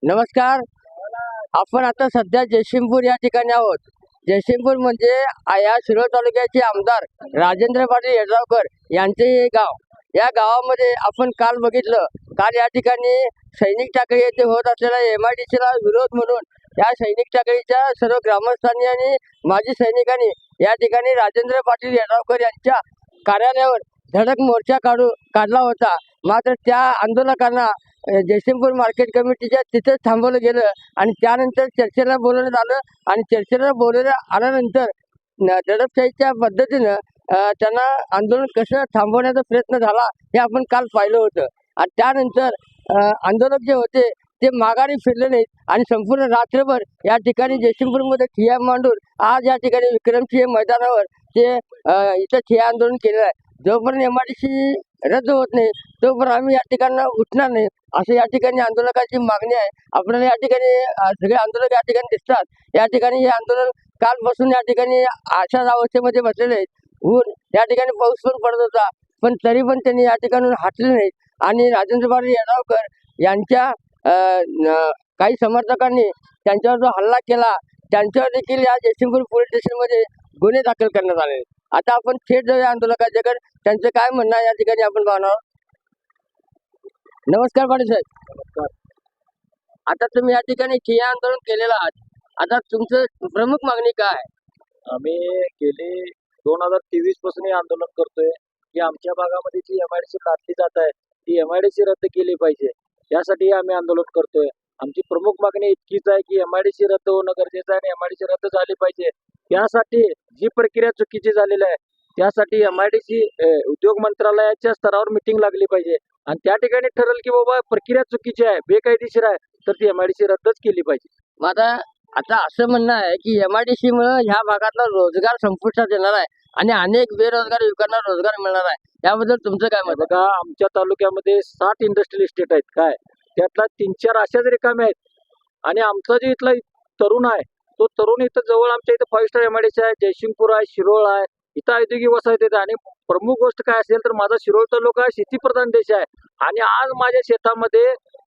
नमस्कार. आपण आता सध्या जयसिंगपूर या ठिकाणी आहोत. जयसिंगपूर म्हणजे या शिरोळ तालुक्याचे आमदार राजेंद्र पाटील यड्रावकर यांचे हे गाव. या गावामध्ये आपण काल बघितलं, काल या ठिकाणी सैनिक टाकळी येथे होत असलेल्या MIDCला विरोध म्हणून या सैनिक टाकळीच्या सर्व ग्रामस्थांनी आणि माजी सैनिकांनी या ठिकाणी राजेंद्र पाटील यड्रावकर यांच्या कार्यालयावर धडक मोर्चा काढला होता. मात्र त्या आंदोलकांना जयसिंगपूर मार्केट कमिटीच्या तिथेच थांबवलं गेलं आणि त्यानंतर चर्चेला बोलवण्यात आलं आणि चर्चेला बोलवण्यात आल्यानंतर दडपशाहीच्या पद्धतीनं त्यांना आंदोलन कसं थांबवण्याचा प्रयत्न झाला हे आपण काल पाहिलं होतं. आणि त्यानंतर आंदोलक जे होते ते माघारी फिरले नाहीत आणि संपूर्ण रात्रभर या ठिकाणी जयसिंगपूरमध्ये ठिय्या मांडून आज या ठिकाणी विक्रमसिंह मैदानावर ते इथं ठिय्या आंदोलन केलेलं आहे. जोपर्यंत MIDC रद्द होत नाही तोपर्यंत आम्ही या ठिकाणी उठणार नाही असं या ठिकाणी आंदोलकाची मागणी आहे. आपल्याला या ठिकाणी सगळे आंदोलक या ठिकाणी दिसतात. या ठिकाणी हे आंदोलन कालपासून या ठिकाणी अशाच अवस्थेमध्ये बसलेले आहेत. ऊन या ठिकाणी पाऊस पण पडत होता, पण तरी पण त्यांनी या ठिकाणून हटले नाहीत आणि राजेंद्र पाटील यड्रावकर यांच्या काही समर्थकांनी त्यांच्यावर जो हल्ला केला त्यांच्यावर देखील या जयसिंगपूर पोलीस स्टेशनमध्ये गुन्हे दाखल करण्यात आले. आता आपण थेट जाऊया आंदोलकाच्याकडे, त्यांचं काय म्हणणं आहे या ठिकाणी आपण पाहणार आहोत. नमस्कार पाटील साहेब. आता तुम्ही या ठिकाणी ठिय्या आंदोलन केलेलं आहात. आता तुमचं प्रमुख मागणी काय आहे? आम्ही गेले 2023 पासून हे आंदोलन करतोय की आमच्या भागामध्ये जी MIDC काढली जात आहे ती MIDC रद्द केली पाहिजे. त्यासाठी आम्ही आंदोलन करतोय. आमची प्रमुख मागणी इतकीच आहे की MIDC रद्द होणं गरजेचं आहे आणि MIDC रद्द झाली पाहिजे. त्यासाठी जी प्रक्रिया चुकीची झालेली आहे त्यासाठी MIDC उद्योग मंत्रालयाच्या स्तरावर मिटिंग लागली पाहिजे आणि त्या ठिकाणी ठरेल की बाबा प्रक्रिया चुकीची आहे, बेकायदेशीर आहे, तर ती MIDC रद्दच केली पाहिजे. माझा आता असं म्हणणं आहे की MIDC मुळे ह्या भागातला रोजगार संपुष्टात येणार आहे आणि अनेक बेरोजगार युवकांना रोजगार मिळणार आहे. याबद्दल तुमचं काय मत आहे? बघा, आमच्या तालुक्यामध्ये 60 इंडस्ट्रियल इस्टेट आहेत. काय त्यातला 3-4 अशाच रिकामे आहेत आणि आमचा जो इथला तरुण आहे तो तरुण इथं जवळ आमच्या इथं 5 स्टार MIDC आहे, जयसिंगपूर आहे, शिरोळ आहे, इथं औद्योगिक वसाहत येते. आणि प्रमुख गोष्ट काय असेल तर माझा शिरोळ तालुका शेतीप्रधान देश आहे आणि आज माझ्या शेतामध्ये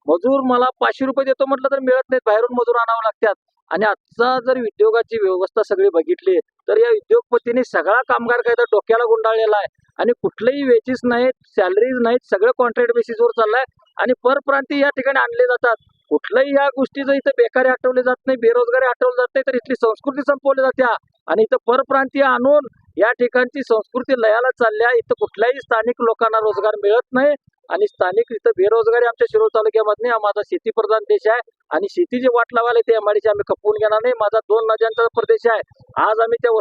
मजूर मला 500 रुपये देतो म्हटलं तर मिळत नाहीत, बाहेरून मजूर आणावं लागतात. आणि आजचा जर उद्योगाची व्यवस्था सगळी बघितली तर या उद्योगपतीने सगळा कामगार कायदा डोक्याला गुंडाळलेला आहे आणि कुठलेही वेजेस नाहीत, सॅलरीज नाहीत, सगळं कॉन्ट्रॅक्ट बेसिसवर चाललंय आणि परप्रांतीय या ठिकाणी आणले जातात. कुठल्याही या गोष्टीचं इथं बेकारी हटवले जात नाही, बेरोजगारी हटवली जात नाही, तर इथली संस्कृती संपवली जाते आणि इथं परप्रांतीय आणून या ठिकाणची संस्कृती लयाला चालल्या. इथं कुठल्याही स्थानिक लोकांना रोजगार मिळत नाही आणि स्थानिक इथं बेरोजगारी आमच्या शिरोळ तालुक्यामध्ये. हा माझा शेतीप्रधान देश आहे आणि शेतीची वाट लावायला ते MIDC आम्ही खपवून घेणार नाही. माझा 2 नद्यांचा प्रदेश आहे. आज आम्ही त्या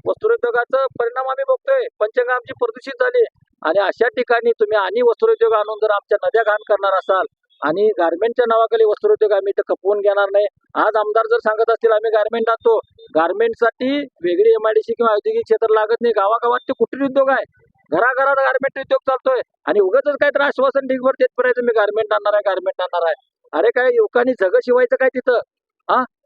वस्त्रोद्योगाचं परिणाम आम्ही बघतोय. पंचगंगा आमची प्रदूषित झाली आणि अशा ठिकाणी तुम्ही आणि वस्त्रोद्योग आणून जर आमच्या नद्या घाण करणार असाल आणि गारमेंटच्या नावाखाली वस्त्रोद्योग आम्ही इथं खपवून घेणार नाही. आज आमदार जर सांगत असतील आम्ही गारमेंट आणतो, गारमेंटसाठी वेगळी MIDC किंवा औद्योगिक क्षेत्र लागत नाही. गावागावात ते कुटीर उद्योग आहे, घराघरात गारमेंट उद्योग चालतोय आणि उगाच काहीतरी आश्वासन ढिगभर देत पर्यंत मी गारमेंट आणणार आहे, गारमेंट आणणार आहे. अरे काय युवकांनी जग शिवायचं काय तिथं?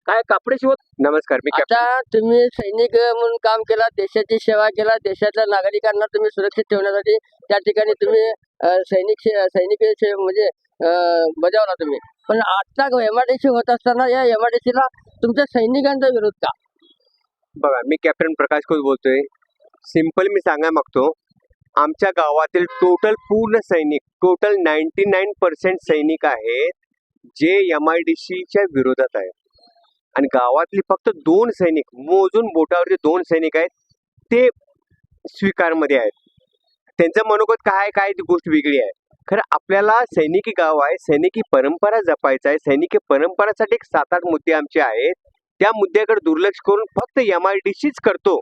काय कापडे शिवत? नमस्कार. मी आता तुम्ही सैनिक म्हणून काम केला, देशाची सेवा केला, देशातल्या नागरिकांना तुम्ही सुरक्षित ठेवण्यासाठी त्या ठिकाणी तुम्ही सैनिक म्हणजे बजावला तुम्ही. पण आता MIDC होत असताना या MIDCला तुमच्या सैनिकांचा विरोध का? बघा, मी कॅप्टन प्रकाश खोत बोलतोय. सिंपल मी सांगायला मागतो, आमच्या गावातील पूर्ण सैनिक 99% सैनिक आहेत जे MIDCच्या विरोधात आहेत आणि गावातली फक्त 2 सैनिक, मोजून बोटावरचे 2 सैनिक आहेत ते स्वीकारमध्ये आहेत. त्यांचं मनोगत काय ती गोष्ट वेगळी आहे. खरं आपल्याला सैनिकी गाव आहे, सैनिकी परंपरा जपायचं आहे. सैनिकी परंपरासाठी 7-8 मुद्दे आमचे आहेत. त्या मुद्द्याकडे दुर्लक्ष करून फक्त MIDCच करतो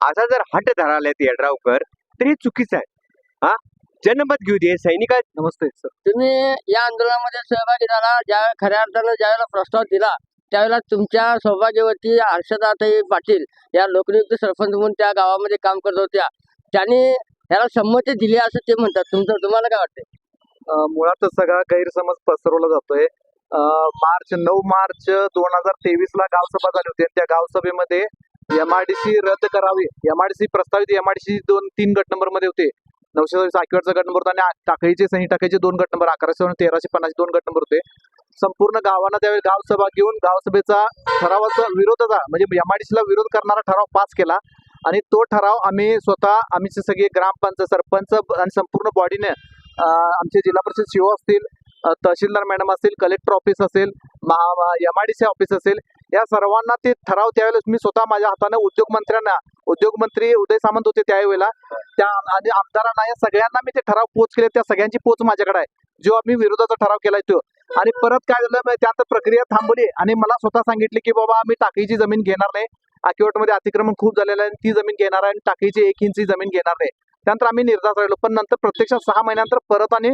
असा जर हट धरायला यड्रावकर तर हे चुकीचं आहे. जनमत घेऊ दे सैनिका. नमस्ते सर. तुम्ही या आंदोलनामध्ये सहभागी झाला, ज्या खऱ्या अर्थानं ज्यावेळेला प्रस्ताव दिला त्यावेळेला तुमच्या सौभाग्यवती हर्षदाताई पाटील या लोकनियुक्त सरपंच म्हणून त्या गावामध्ये काम करत होत्या, त्यांनी याला संमती दिली असं ते म्हणतात. तुम्हाला काय वाटतंय? मुळातच सगळा गैरसमज पसरवला जातोय. 9 मार्च 2023 ला गावसभा झाली होती. त्या गावसभेमध्ये MIDC रद्द करावी, MIDC प्रस्तावित MIDC 2-3 गट नंबर मध्ये होते. 927 आकिवाडचा गट नंबर होता आणि टाकळीचे सनी टाकळीचे 2 गट नंबर 1100 आणि 1350 2 गट नंबर होते. संपूर्ण गावानं त्यावेळी गावसभा घेऊन गावसभेचा ठरावाचा विरोधाचा म्हणजे एमआयडीसीला विरोध करणारा ठराव पास केला आणि तो ठराव आम्ही स्वतः आम्ही सगळे ग्रामपंचायत सरपंच आणि संपूर्ण बॉडीने आमचे जिल्हा परिषद सीओ असतील, तहसीलदार मॅडम असतील, कलेक्टर ऑफिस असेल, एमआयडीसी ऑफिस असेल, या सर्वांना ते ठराव त्यावेळेस मी स्वतः माझ्या हाताने उद्योगमंत्री उदय सामंत होते त्यावेळेला, त्या आणि आमदारांना या सगळ्यांना मी ते ठराव पोच केले. त्या सगळ्यांची पोच माझ्याकडे आहे, जो आम्ही विरोधाचा ठराव केलाय तो. आणि परत काय झालं त्यानंतर प्रक्रिया थांबवली आणि मला स्वतः सांगितले की बाबा आम्ही टाकीची जमीन घेणार नाही, आकिवाटमध्ये अतिक्रमण खूप झालेलं आहे, ती जमीन घेणार आहे आणि टाकीची 1 इंची जमीन घेणार नाही. त्यानंतर आम्ही निर्धार राहिलो. पण नंतर प्रत्यक्षात 6 महिन्यानंतर परत आणि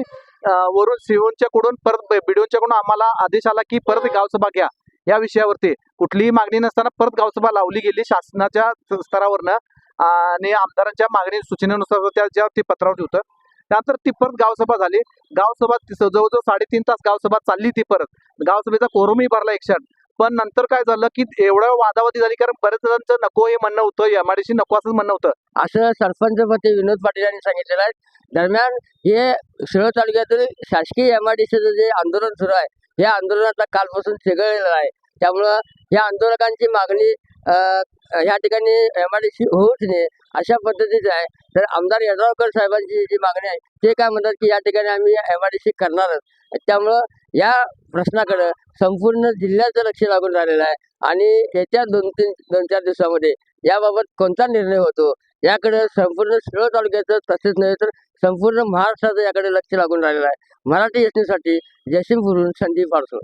वरून सीओच्या कडून परत बीडीओच्या कडून आम्हाला आदेश आला की परत गावसभा घ्या या विषयावरती. कुठलीही मागणी नसताना परत गावसभा लावली गेली शासनाच्या स्तरावरनं आणि आमदारांच्या मागणी सूचनेनुसार त्याच्यावरती पत्रावरती होतं. त्यानंतर ती परत गावसभा झाली. गावसभा जवळजवळ 3.5 तास गावसभा चालली. ती परत गावसभेचा कोरमही भरला 108. पण नंतर काय झालं की एवढं वादावादी झाली कारण बरेच जणांचं नको हे म्हणणं होतं, एमआयडीसी नको असं म्हणणं होतं. असं सरपंचपती विनोद पाटील यांनी सांगितलेलं आहे. दरम्यान हे शिरोळ तालुक्यातील शासकीय एमआयडीसीचं जे आंदोलन सुरू आहे, या आंदोलनाचा कालपासून चिघळलेलं आहे. त्यामुळं या आंदोलकांची मागणी ह्या ठिकाणी एमआयडीसी होऊच नये अशा पद्धतीचं आहे. तर आमदार यड्रावकर साहेबांची जी मागणी आहे ते काय म्हणतात की या ठिकाणी आम्ही एमआयडीसी करणारच. त्यामुळं या प्रश्नाकडे संपूर्ण जिल्ह्याचं लक्ष लागून राहिलेलं आहे आणि येत्या 2-4 दिवसामध्ये याबाबत कोणता निर्णय होतो याकडे संपूर्ण शिरोळ तालुक्याचं तसेच नव्हे तर संपूर्ण महाराष्ट्राचं याकडे लक्ष लागून राहिलेलं आहे. मराठी एसटीसाठी जयसिंगपूरहून संदीप आरसो.